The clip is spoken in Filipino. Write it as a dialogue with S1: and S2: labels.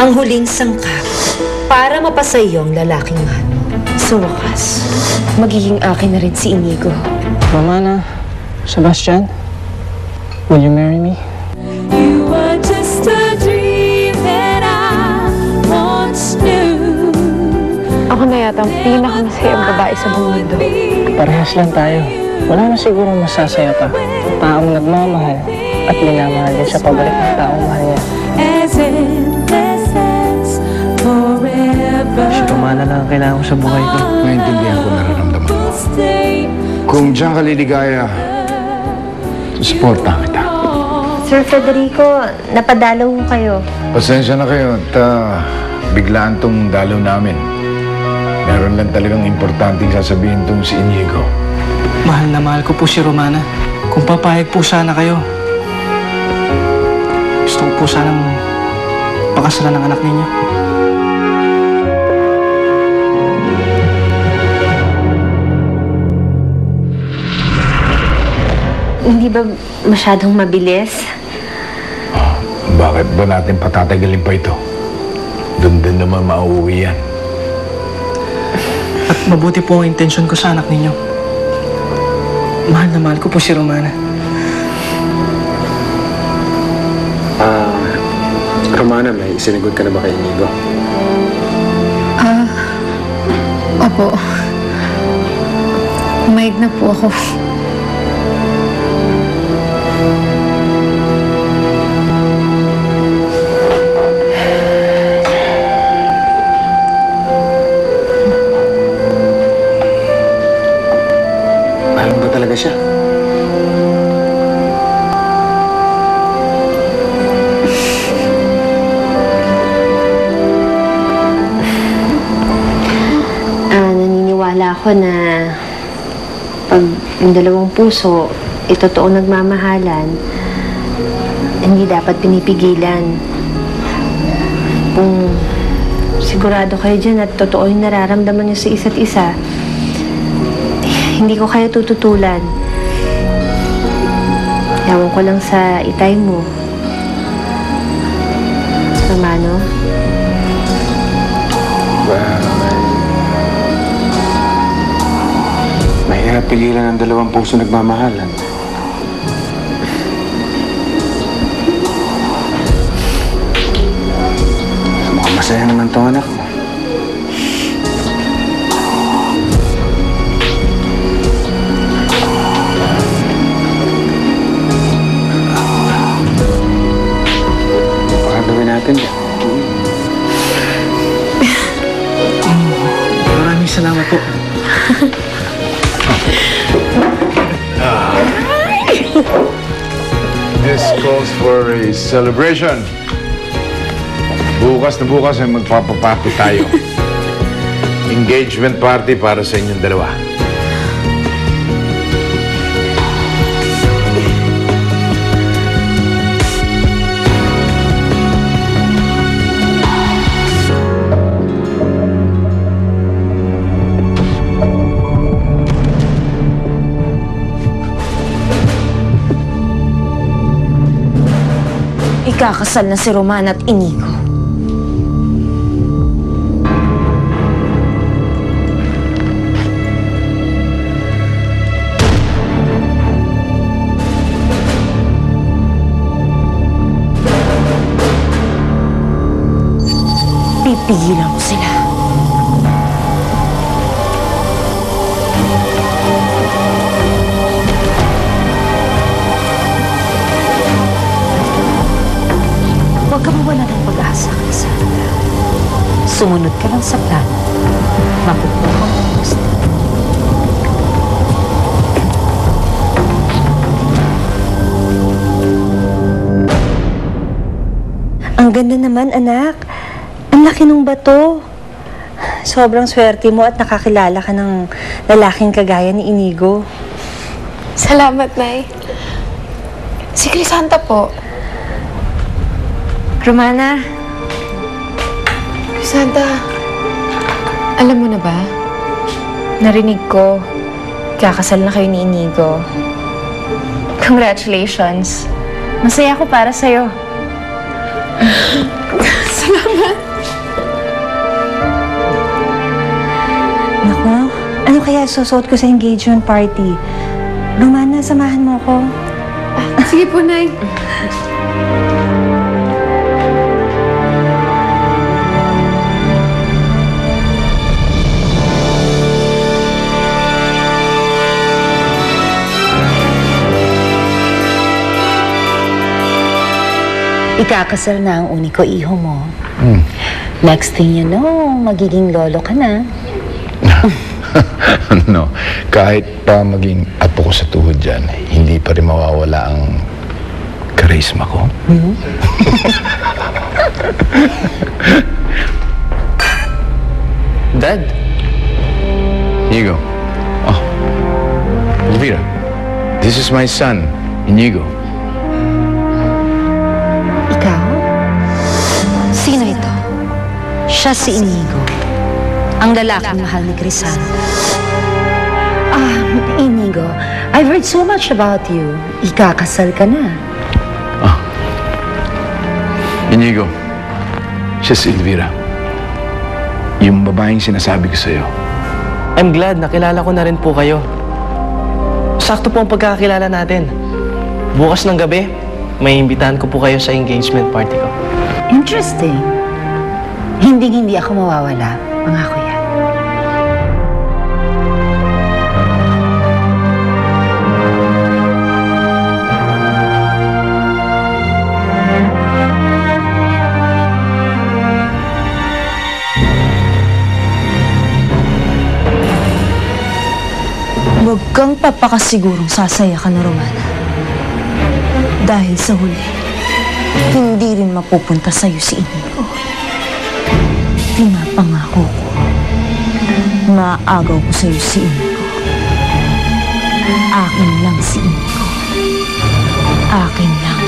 S1: ang huling sangkap para mapasa iyo ang lalaking mahal mo. Sa wakas, magiging akin na rin si Inigo.
S2: Romana, Sebastian, will you marry me?
S3: You are just a dream that I once knew.
S4: Ako na yata ang pinakamasayang babae sa buong mundo.
S2: Parehas lang tayo. Wala na siguro masasaya pa. Taong nagmamahal at minamahal din sa pabalik ng taong mahal niya.
S3: As endless as forever.
S2: Si Romana lang ang kailangan ko sa buhay ko.
S5: Naintindihan ko nararamdaman mo.
S3: Stay
S5: Kung diyan ka liligaya, susuportahan kita.
S6: Sir Federico, napadalaw ko kayo.
S5: Pasensya na kayo at biglaan tong dalaw namin. Meron lang talagang importanteng sasabihin tong si Inigo.
S2: Mahal na mahal ko po si Romana. Kung papayag po sana kayo, gusto ko po sanang pakasalan ng anak ninyo.
S6: Hindi ba masyadong mabilis?
S5: Bakit ba natin patatagalin pa ito? Doon din naman mauuwi yan.
S2: At mabuti po ang intensyon ko sa anak ninyo. Mahal na mahal ko po si Romana.
S7: Romana, may isinigod ka na ba kay Inigo?
S4: Opo. Umayag na po ako.
S7: Mahal mo ba talaga siya?
S6: Naniniwala ako na pag yung dalawang puso totoo nagmamahalan, hindi dapat pinipigilan. Kung sigurado kayo dyan at totoo yung nararamdaman nyo sa isa't isa, hindi ko kayo tututulan. Yawan ko lang sa itay mo. Romano?
S7: Mahirap pigilan ang dalawang puso nagmamahalan. Mukhang masaya naman tong anak mo. Pakagawin natin yan.
S2: Maraming salamat po.
S5: This calls for a celebration. Bukas na bukas ay magpapaparty tayo. Engagement party para sa inyong dalawa.
S1: Ikakasal na si Romana at Inigo. Pipigilan ko sila. Huwag ka mawala ng pag-asa, Cassandra. Sumunod ka lang sa plano. Makukuha mo ang gusto.
S6: Ang ganda naman, anak. Ang laki ng bato. Sobrang swerte mo at nakakilala ka ng lalaking kagaya ni Inigo.
S4: Salamat, Nay. Si Crisanta po.
S6: Romana,
S4: Crisanta, alam mo na ba?
S6: narinig ko, kakasal na kayo ni Inigo. Congratulations. Masaya ako para sa'yo.
S4: Salamat.
S6: Naku, ano kaya susuot ko sa engagement party? Romana, samahan mo ko.
S4: Sige po, Nay.
S1: Ikakasal na ang uniko iho mo.
S5: Hmm.
S1: Next thing you know, magiging lolo ka na.
S5: No, kahit pa maging apo ko sa tuhod dyan, hindi pa rin mawawala ang charisma ko.
S2: Dad,
S5: Inigo. Oh, Elvira, this is my son, Inigo.
S1: Ikaw? Sino ito? Siya si Inigo. Ang lalaking mahal ni Crisanta. Inigo, I've heard so much about you. Ikakasal ka na.
S5: Inigo, siya si Elvira. Yung babaeng sinasabi ko sa'yo.
S2: I'm glad nakilala ko na rin po kayo. Sakto po ang pagkakakilala natin. Bukas ng gabi, may imbitahan ko po kayo sa engagement party ko.
S1: Interesting. Hindi ako mawawala. Pangako yan.
S6: Huwag kang papakasigurong sasaya ka na, Romana. Dahil sa huli, hindi rin mapupunta sa'yo si Inigo. Pinapangako ko, maaagaw ko sa'yo si Inigo. Akin lang si Inigo. Akin lang.